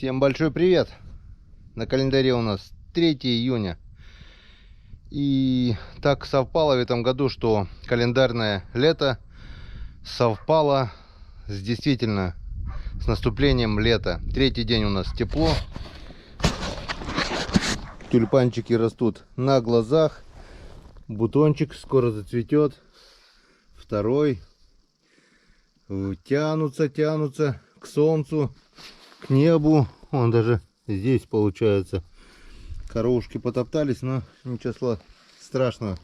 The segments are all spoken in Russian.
Всем большой привет! На календаре у нас 3 июня. И так совпало в этом году, что календарное лето совпало действительно с наступлением лета. Третий день у нас тепло. Тюльпанчики растут на глазах. Бутончик скоро зацветет. Второй. Тянутся к солнцу, к небу. Он даже здесь получается. Коровушки потоптались, но ничего страшного.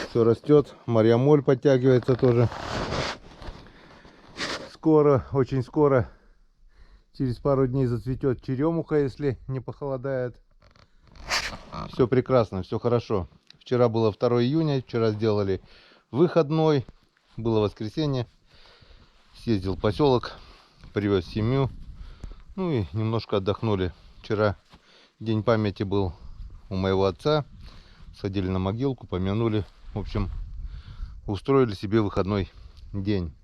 Все растет. Марьямоль подтягивается тоже. Скоро, очень скоро, через пару дней зацветет черемуха, если не похолодает. Все прекрасно, все хорошо. Вчера было 2 июня, вчера сделали выходной. Было воскресенье. Съездил в поселок, привез семью. Ну и немножко отдохнули. Вчера день памяти был у моего отца. Сходили на могилку, помянули. В общем, устроили себе выходной день.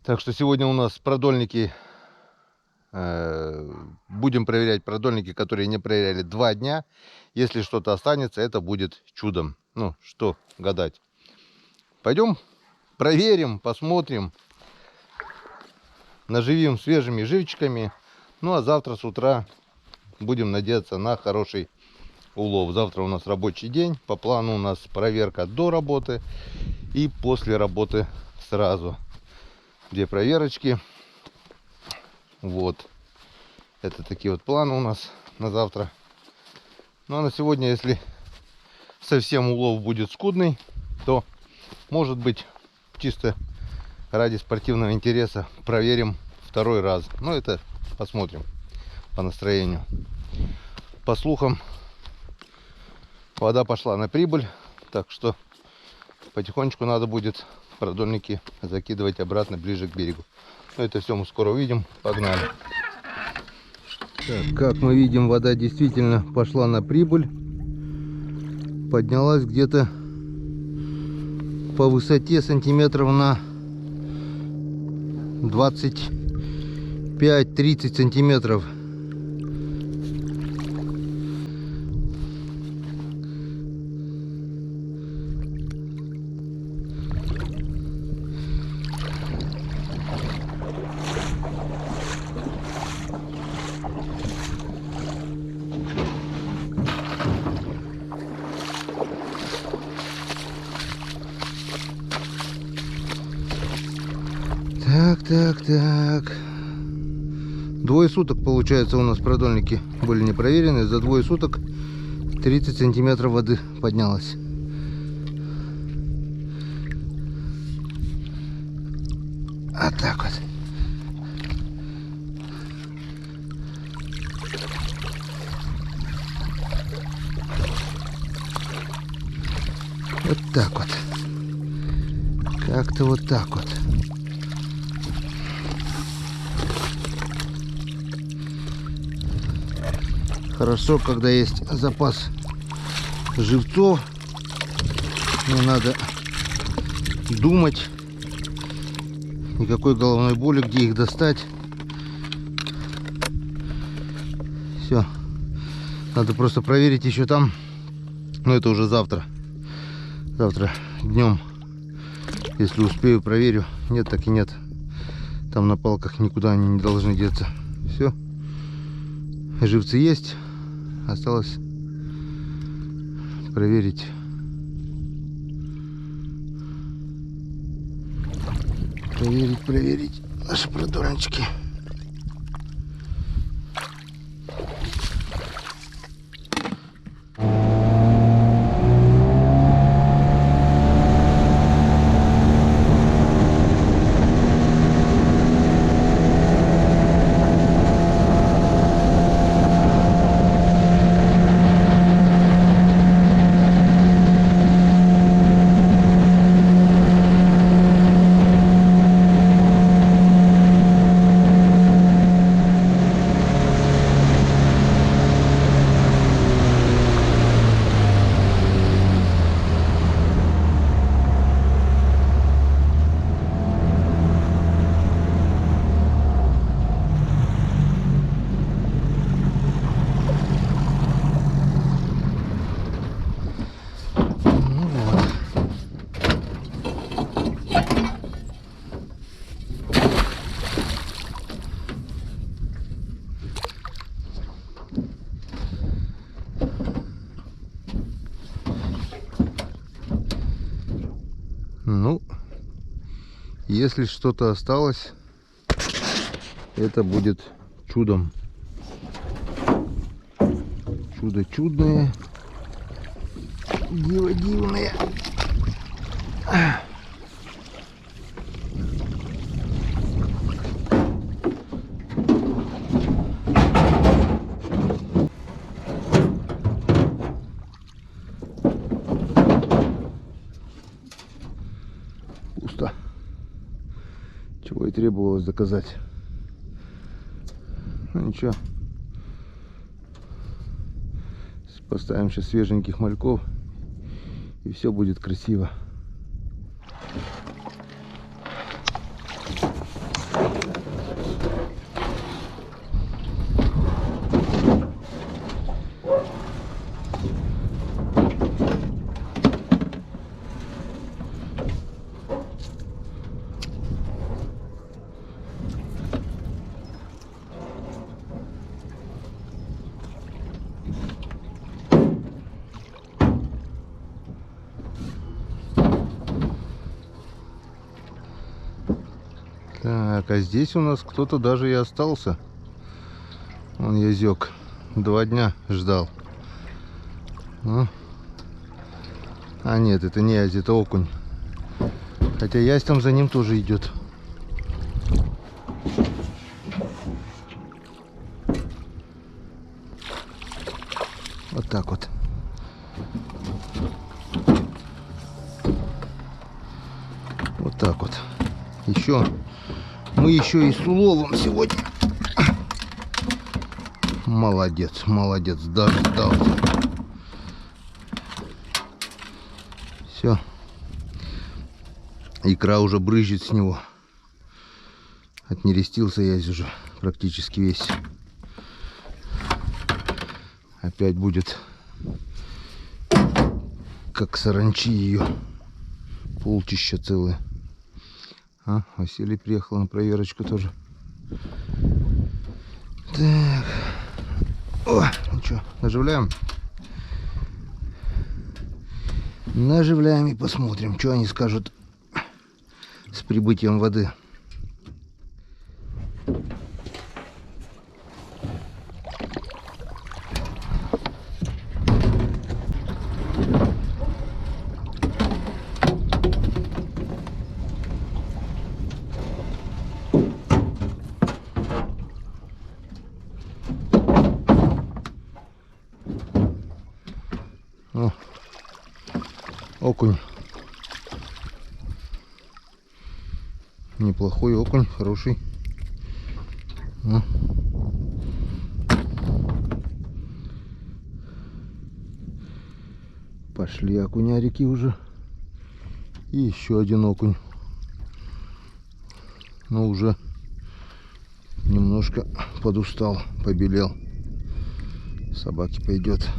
Так что сегодня у нас продольники. Будем проверять продольники, которые не проверяли 2 дня. Если что-то останется, это будет чудом. Ну, что гадать. Пойдем проверим, посмотрим. Наживим свежими живчиками. Ну а завтра с утра будем надеяться на хороший улов. Завтра у нас рабочий день. По плану у нас проверка до работы и после работы сразу. 2 проверочки. Вот. Это такие вот планы у нас на завтра. Ну а на сегодня, если совсем улов будет скудный, то может быть чисто ради спортивного интереса проверим 2-й раз. Но это посмотрим по настроению. По слухам, вода пошла на прибыль, так что потихонечку надо будет продольники закидывать обратно ближе к берегу. Но это все мы скоро увидим. Погнали. Так, как мы видим, вода действительно пошла на прибыль. Поднялась где-то по высоте сантиметров на 25-30 сантиметров. Так. 2 суток, получается, у нас продольники были не проверены. За 2 суток 30 сантиметров воды поднялось. А так вот. Вот так вот. Как-то вот так вот. Хорошо, когда есть запас живцов. Не надо думать. Никакой головной боли, где их достать. Все. Надо просто проверить еще там. Но это уже завтра. Завтра днем. Если успею, проверю. Нет, так и нет. Там на палках никуда они не должны деться. Все. Живцы есть. Осталось проверить. Проверить наши продольнички. Если что-то осталось, это будет чудом. Чудо чудное, диво дивное. Пусто. Чего и требовалось доказать. Ну ничего. Поставим сейчас свеженьких мальков, и все будет красиво. Так, а здесь у нас кто-то даже и остался. Он язёк. 2 дня ждал. Ну. А нет, это не язь, это окунь. Хотя ясь там за ним тоже идет. Вот так вот. Вот так вот. Мы еще и с уловом сегодня. Молодец, молодец, дождался. Все. Икра уже брызжет с него. Отнерестился язь уже практически весь. Опять будет как саранчи ее. Полчища целые. А, Василий приехал на проверочку тоже. Так. О, ну что, наживляем? Наживляем и посмотрим, что они скажут с прибытием воды. О, окунь. Неплохой окунь, хороший. О. Пошли окунярики уже. И еще один окунь. Но уже немножко подустал, побелел. Собаке пойдет.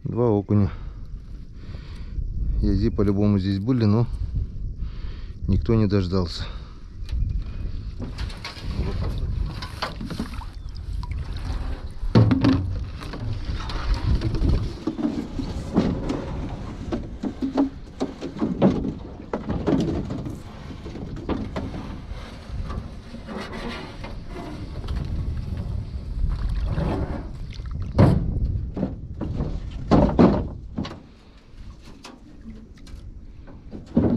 Два окуня. Язи по-любому здесь были, но никто не дождался.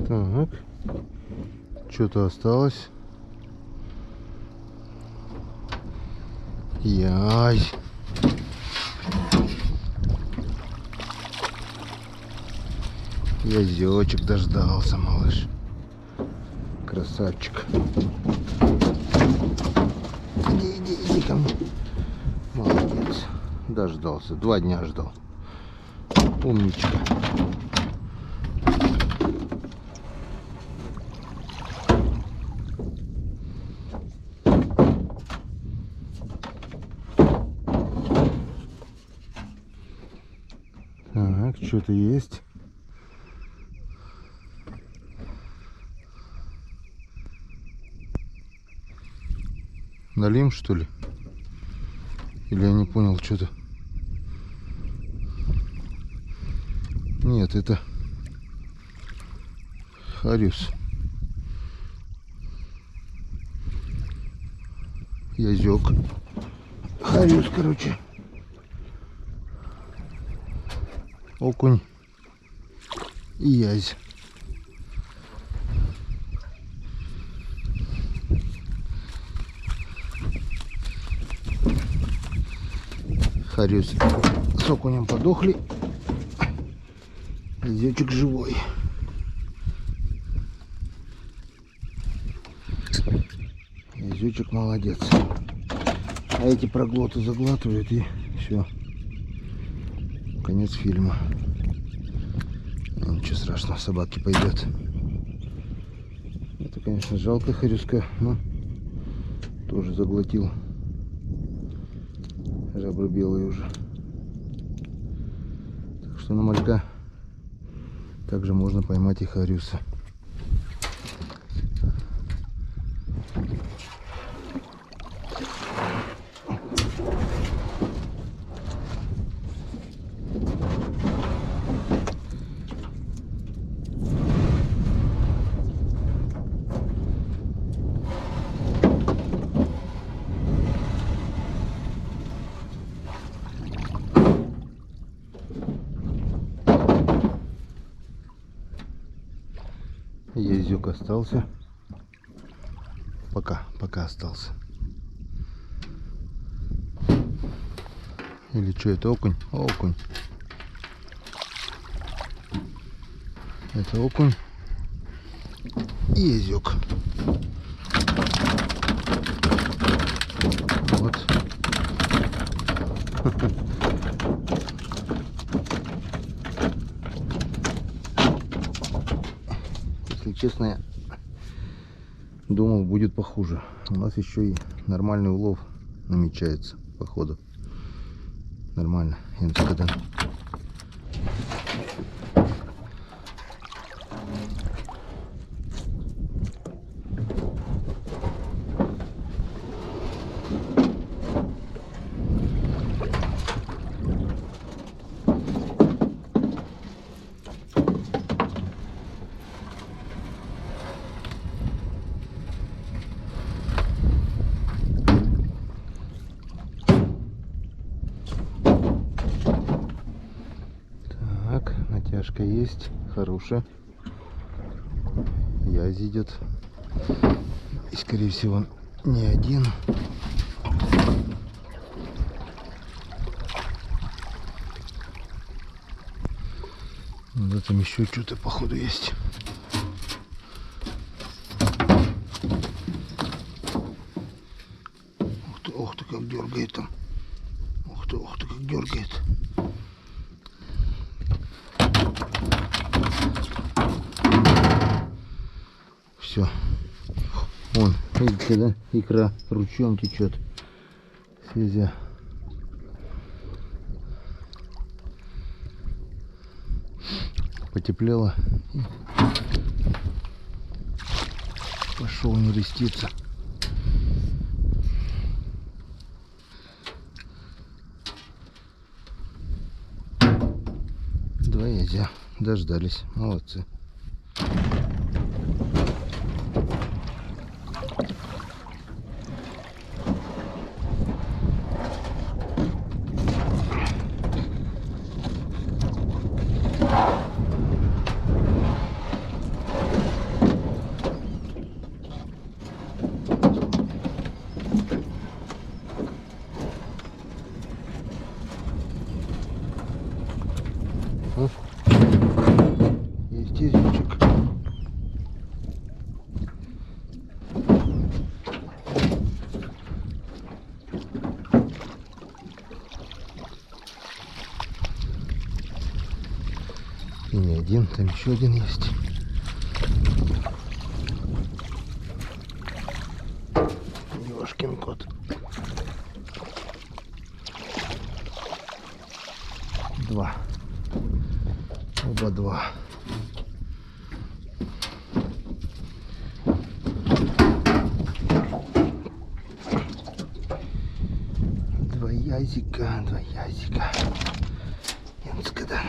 Так, что-то осталось. Яй. Язёчек дождался, малыш. Красавчик. Иди ко мне. Молодец. Дождался. 2 дня ждал. Умничка. что-то есть. Налим, что ли? Или я не понял, что-то. Нет, это хариус. Язёк. Хариус, короче. Окунь и язь. Хариус с окунем подохли. Язычек живой. Язычек молодец. А эти проглоты заглатывают и все. Конец фильма. Ничего страшного, собаки пойдет. Это, конечно, жалко хариуска, но тоже заглотил. Жабры белые уже. Так что на малька также можно поймать и хариуса. Язык остался. Пока остался. Или что, это окунь? Окунь. Это окунь и язык. Вот. Если честно, я думал, будет похуже. У нас еще и нормальный улов намечается, походу. Нормально. Когда... Натяжка есть, хорошая. Язь идет. И скорее всего не один. Да там еще что-то походу есть. Ух ты, как дергает там. Ух ты, как дергает. Все. Вон, видите, да? Икра ручьем течет. Слезя. Потеплело. Пошел нереститься. Два язя. Дождались. Молодцы. Есть язычек. И не один, там еще один есть. Ёшкин кот. Два. по 2. Два язика. Инскадан.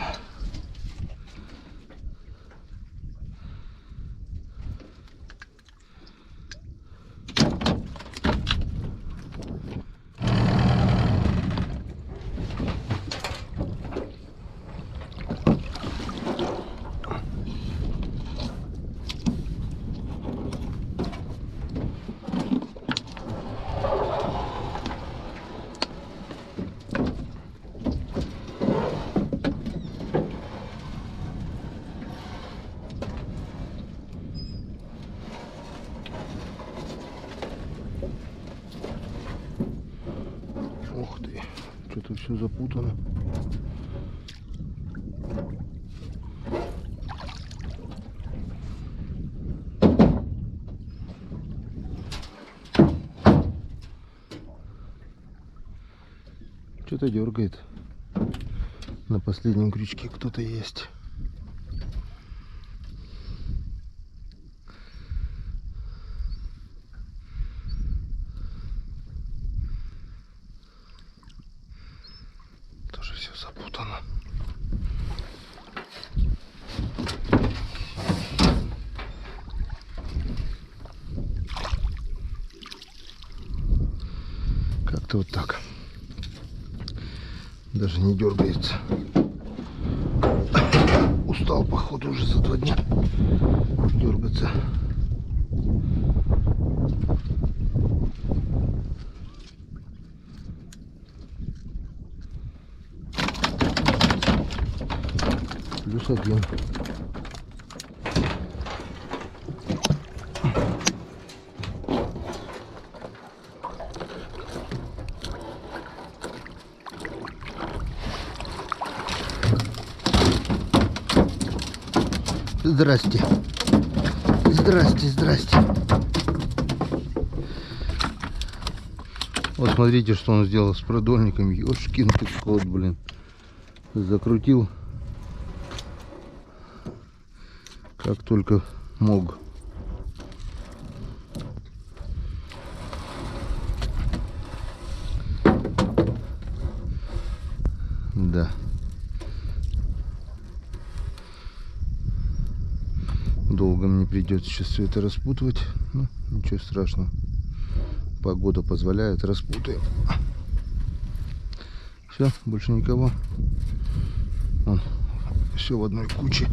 Ух ты, что-то все запутано. Что-то дергает. На последнем крючке кто-то есть. Тоже все запутано. Как-то вот так. Даже не дергается. Устал, походу, уже за 2 дня дергаться. +1. Здрасте. Здрасте. Вот смотрите, что он сделал с продольником. Ёшкин ты кот, блин. Закрутил как только мог. Да. Долго мне придется сейчас все это распутывать. Ну, ничего страшного. Погода позволяет, распутаем. Все, больше никого. Вон, все в одной куче.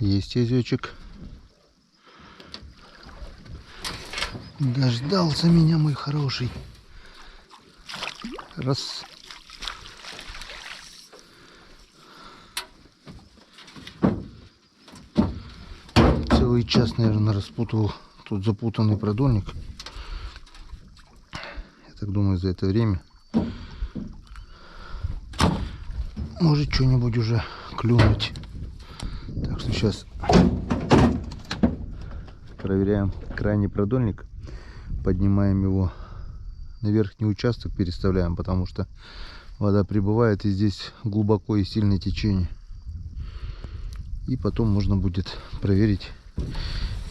Есть язычек. Дождался меня, мой хороший. Раз. Целый час, наверное, распутывал тут запутанный продольник. Я так думаю, за это время может что-нибудь уже клюнуть. Так что сейчас проверяем крайний продольник, поднимаем его на верхний участок, переставляем, потому что вода прибывает и здесь глубоко и сильное течение. И потом можно будет проверить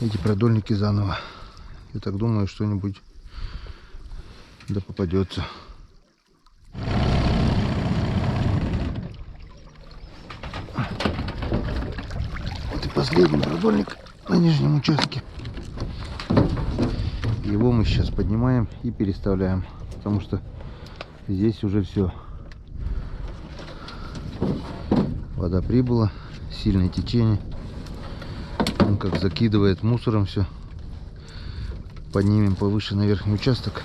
эти продольники заново. Я так думаю, что-нибудь да попадется. Последний продольник на нижнем участке. Его мы сейчас поднимаем и переставляем, потому что здесь уже все. Вода прибыла, сильное течение. как закидывает мусором все. Поднимем повыше на верхний участок.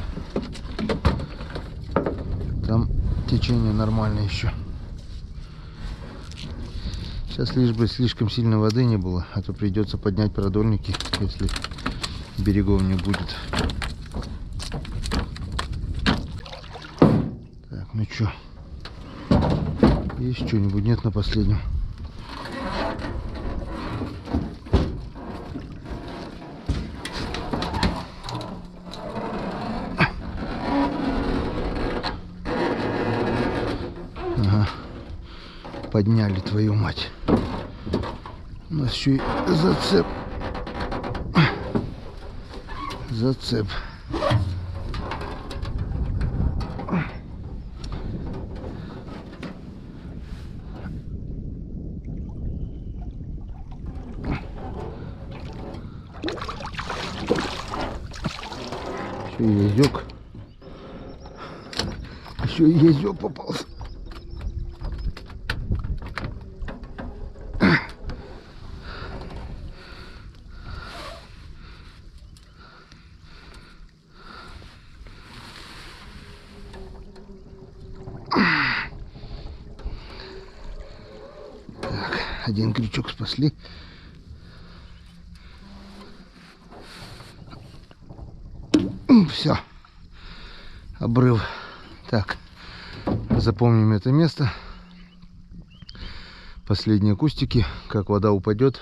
Там течение нормальное еще. Сейчас лишь бы слишком сильно воды не было, а то придется поднять продольники, если берегов не будет. Так, ну чё? Есть что-нибудь? Нет на последнем. Ага. Подняли, твою мать. У нас еще и зацеп. Зацеп. Еще и язёк. Еще и язёк попался. Так, один крючок спасли. Все, обрыв. Так, запомним это место. Последние кустики. Как вода упадет,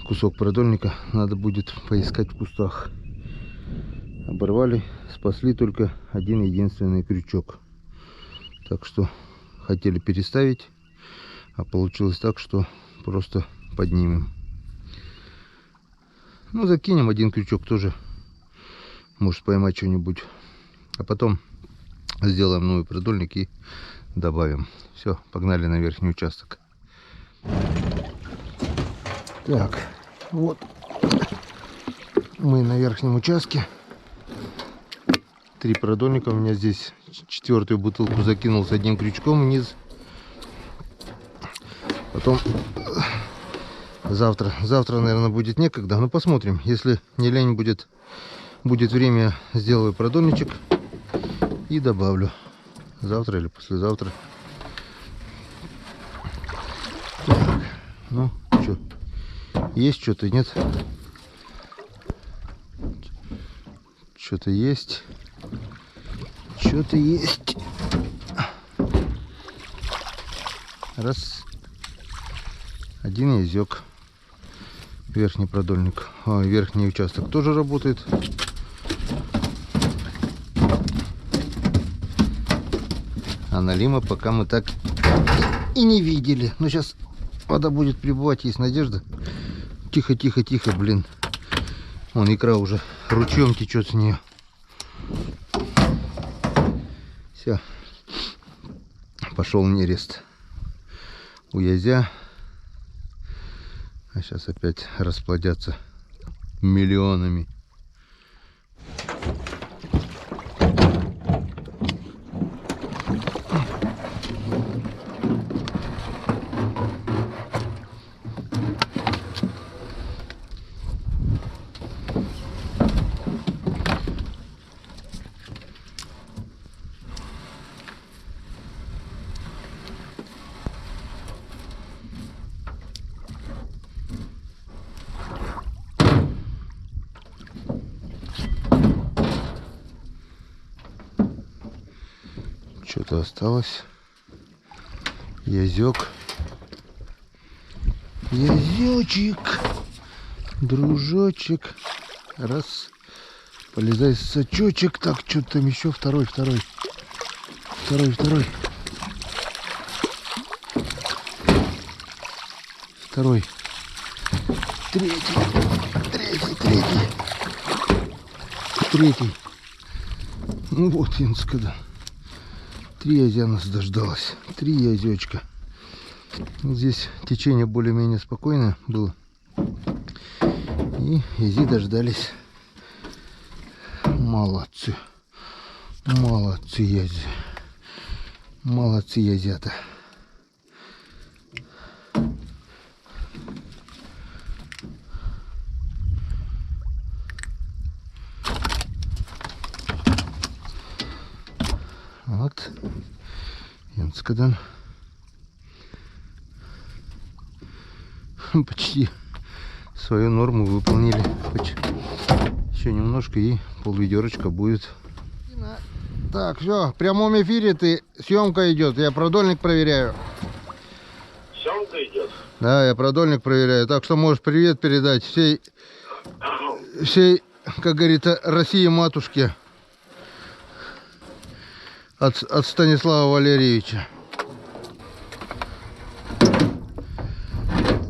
кусок продольника надо будет поискать в кустах. Оборвали, спасли только один единственный крючок. Так что хотели переставить, а получилось так, что просто поднимем. Ну, закинем один крючок тоже. Может поймать что-нибудь. А потом сделаем новый продольник и добавим. Все, погнали на верхний участок. Так, вот мы на верхнем участке. 3 продольника. У меня здесь 4-ю бутылку закинул с одним крючком вниз. Потом завтра, наверное, будет некогда. Но посмотрим. Если не лень будет время, сделаю продольничек и добавлю. Завтра или послезавтра. Так, ну что, есть что-то, нет? Что-то есть. Что-то есть. Раз. Один язёк. Верхний продольник. Верхний участок тоже работает. А налима пока мы так и не видели. Но сейчас вода будет прибывать, есть надежда. Тихо, тихо, тихо, блин. Вон икра уже ручьем течет с нее. Все. Пошел нерест у язя. А сейчас опять расплодятся миллионами. Что-то осталось. Язёк. Язёчек. Дружочек. Раз. Полезай, сачочек. Так, что-то там еще. Второй. Второй. Третий. Ну вот, инскада. 3 язя нас дождалось. 3 язечка. Здесь течение более-менее спокойное было. И язи дождались. Молодцы. Молодцы язи. Молодцы язята. Цкадан. Почти свою норму выполнили. Еще немножко и полведерочка будет. Так, все, в прямом эфире съемка идет. Я продольник проверяю. Съемка идет? Да, я продольник проверяю. Так что можешь привет передать всей, как говорится, России матушке от Станислава Валерьевича.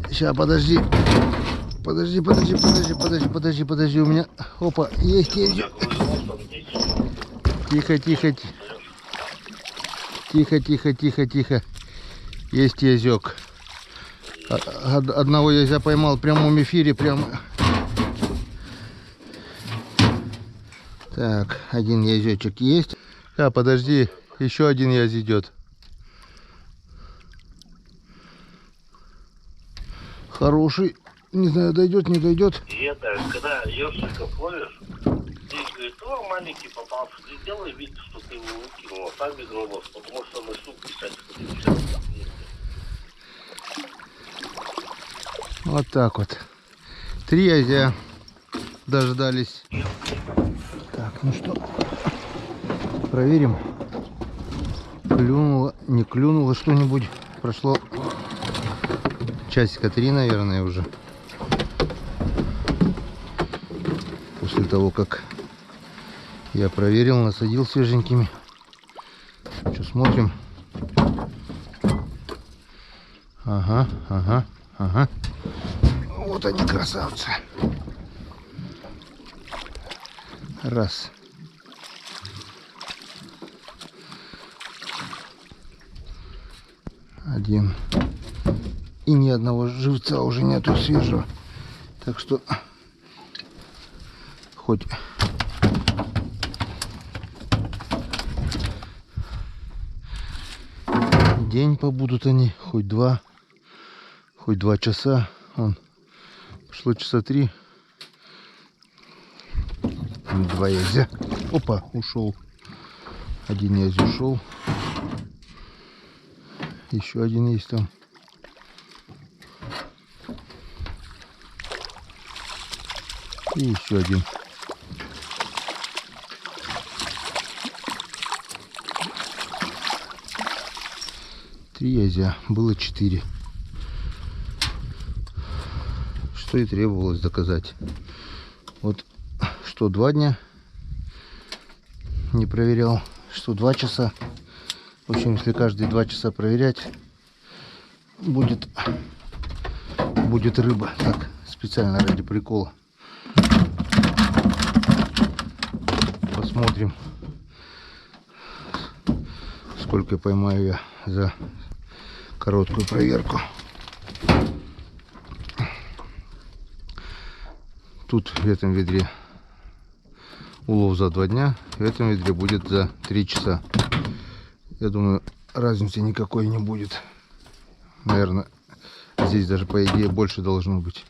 Сейчас, подожди. Подожди. У меня, опа, есть. Тихо. Есть язёк. Одного язя поймал в прямом эфире. Прямо. Так, один язёчек есть. Подожди, еще один язь идет. Хороший. Не знаю, дойдет, не дойдет. И это, когда ёршиков ловишь, ты говоришь, маленький попался, ты делай вид, что ты его выкинул, а сам без волос, потому что начнут писать, что ты все. Вот так вот. 3 язя дождались. Так, ну что, проверим. Клюнуло, не клюнуло что-нибудь. Прошло часика 3, наверное, уже. После того, как я проверил, насадил свеженькими. Что, смотрим. Ага. Вот они, красавцы. Раз. Один. И ни одного живца уже нету свежего. Так что хоть день побудут они, хоть 2 часа. Вон, прошло часа 3. 2 язя. Опа, ушел. Один язь ушел. Еще один есть там. И еще один. Три язя. Было 4. Что и требовалось доказать. Вот что 2 дня не проверял, что 2 часа. В общем, если каждые 2 часа проверять, будет рыба. Так, специально ради прикола. Посмотрим, сколько поймаю я за короткую проверку. Тут в этом ведре улов за 2 дня, в этом ведре будет за 3 часа. Я думаю, разницы никакой не будет. Наверное, здесь даже по идее больше должно быть.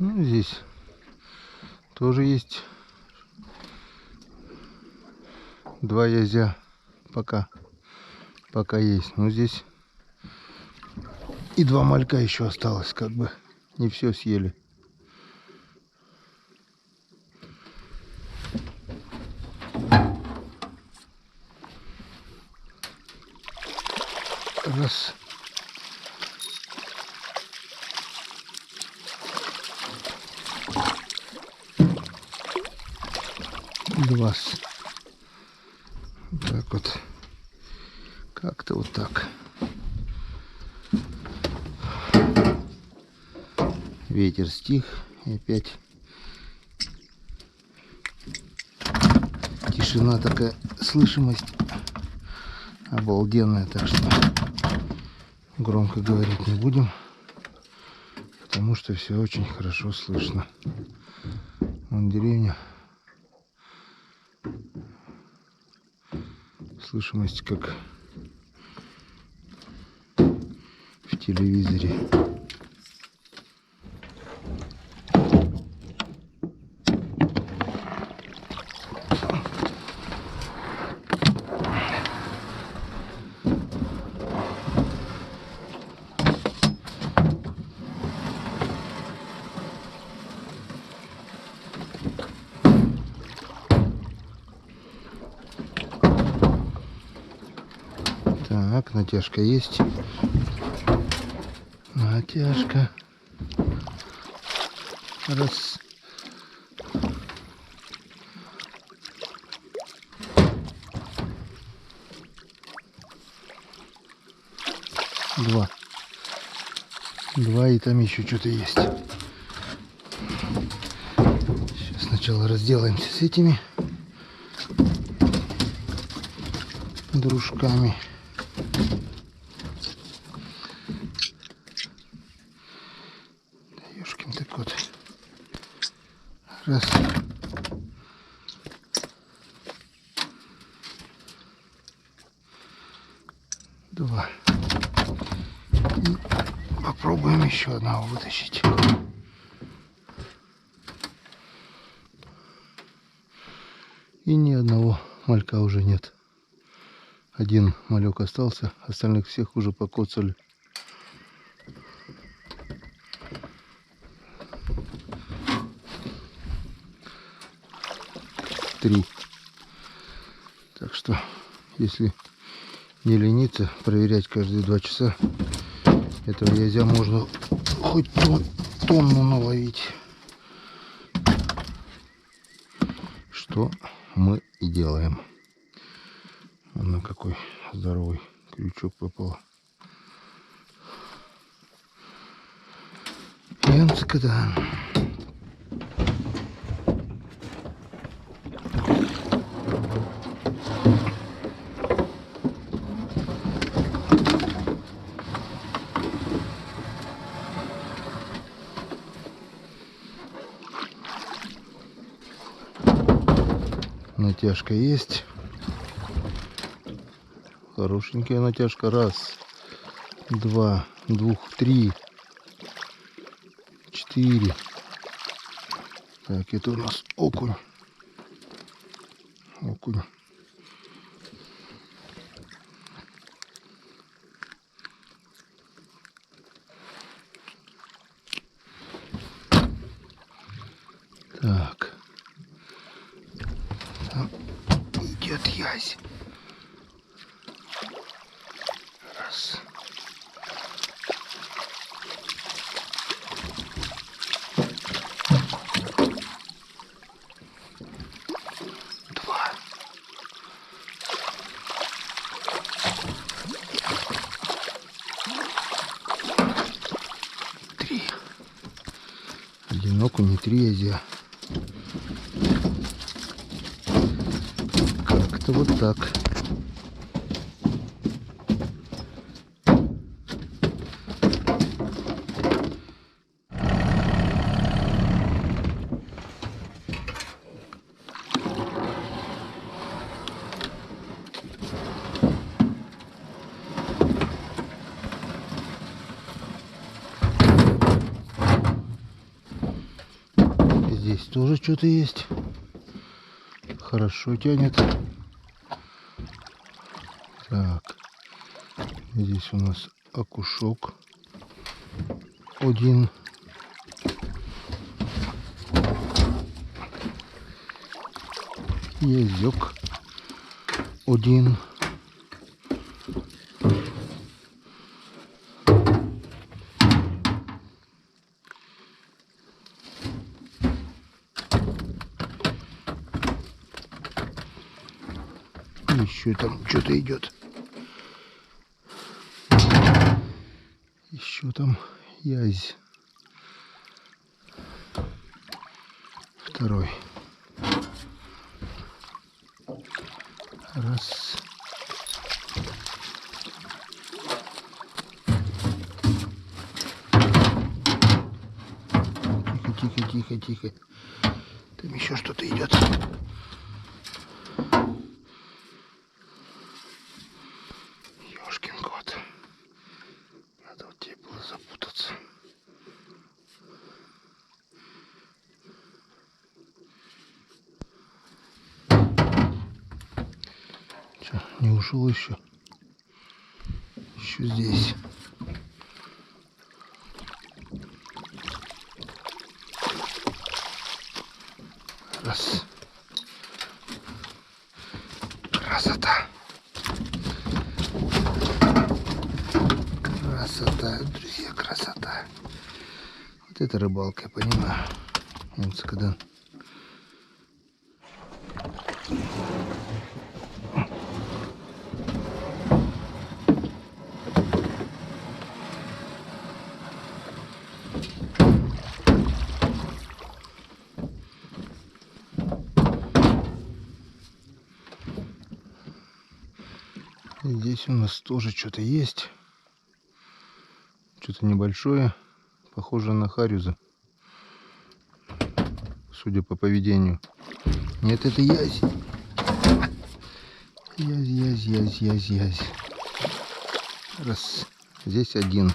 Ну, здесь тоже есть 2 язя, пока есть. Но здесь и 2 малька еще осталось, как бы не все съели. Раз. Два. Так вот. Как-то вот так. Ветер стих. И опять тишина такая, слышимость обалденная, так что громко говорить не будем, потому что все очень хорошо слышно. Вон деревня. Слышимость как в телевизоре. Так, натяжка есть. Натяжка. Раз. Два. Два, и там еще что-то есть. Сейчас сначала разделаемся с этими дружками. Ёшкин так вот. Раз. Два. И попробуем еще одного вытащить. И ни одного малька уже нет. Один малек остался, остальных всех уже покоцали. Три. Так что, если не лениться, проверять каждые 2 часа, этого язя можно хоть тонну наловить. Что мы и делаем. Вон на какой здоровый крючок попал. Янцкада. Натяжка есть. Хорошенькая натяжка. Раз, два, три, 4. Так, это у нас окунь. Окунь. Так. Там идет язь. Раз. Два. Три. Один окунь и 3 язя. Как-то вот так. Здесь тоже что-то есть. Хорошо тянет. Так. Здесь у нас окушок. Один. Язёк. Один. Еще там что-то идет. Еще там язь. Второй. Раз. тихо, тихо, тихо. Там еще что-то идет. Ёшкин кот. Надо вот тебе было запутаться. Че, не ушел еще? Еще здесь. Раз. Красота. Красота, друзья, красота. Вот это рыбалка, я понимаю. Немцы, когда... Здесь у нас тоже что-то есть. Что-то небольшое. Похоже на харюза. Судя по поведению. Нет, это язь. Язь. Раз. Здесь один.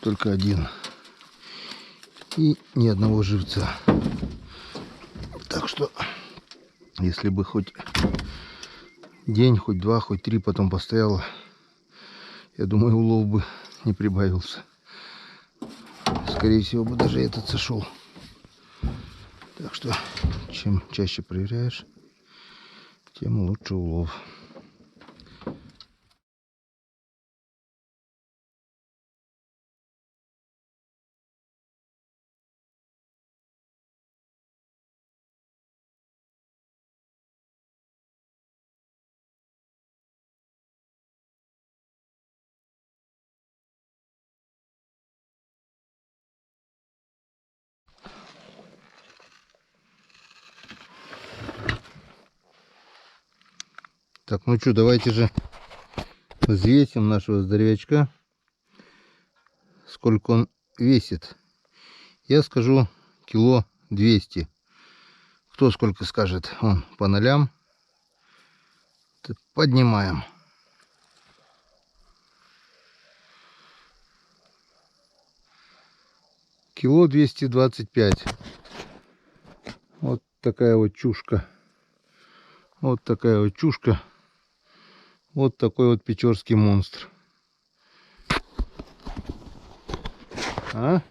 Только один. И ни одного живца. Так что, если бы хоть день, хоть два, хоть три потом постояло, я думаю, улов бы не прибавился. Скорее всего, бы даже этот сошел. Так что, чем чаще проверяешь, тем лучше улов. Так, ну что, давайте же взвесим нашего здоровячка. Сколько он весит. Я скажу кило 200. Кто сколько скажет? Он по нолям. Поднимаем. Кило 225. Вот такая вот чушка. Вот такая вот чушка. Вот такой вот печорский монстр. А?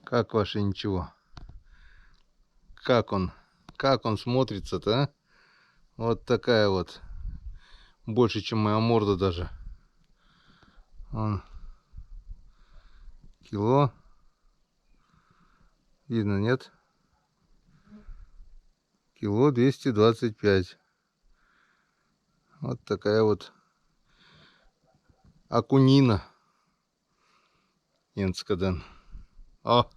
Как ваше ничего? Как он смотрится-то, а? Вот такая вот. Больше, чем моя морда даже. Он. Кило. Видно, нет? Кило 225. Вот такая вот окунина. Енскаден. О!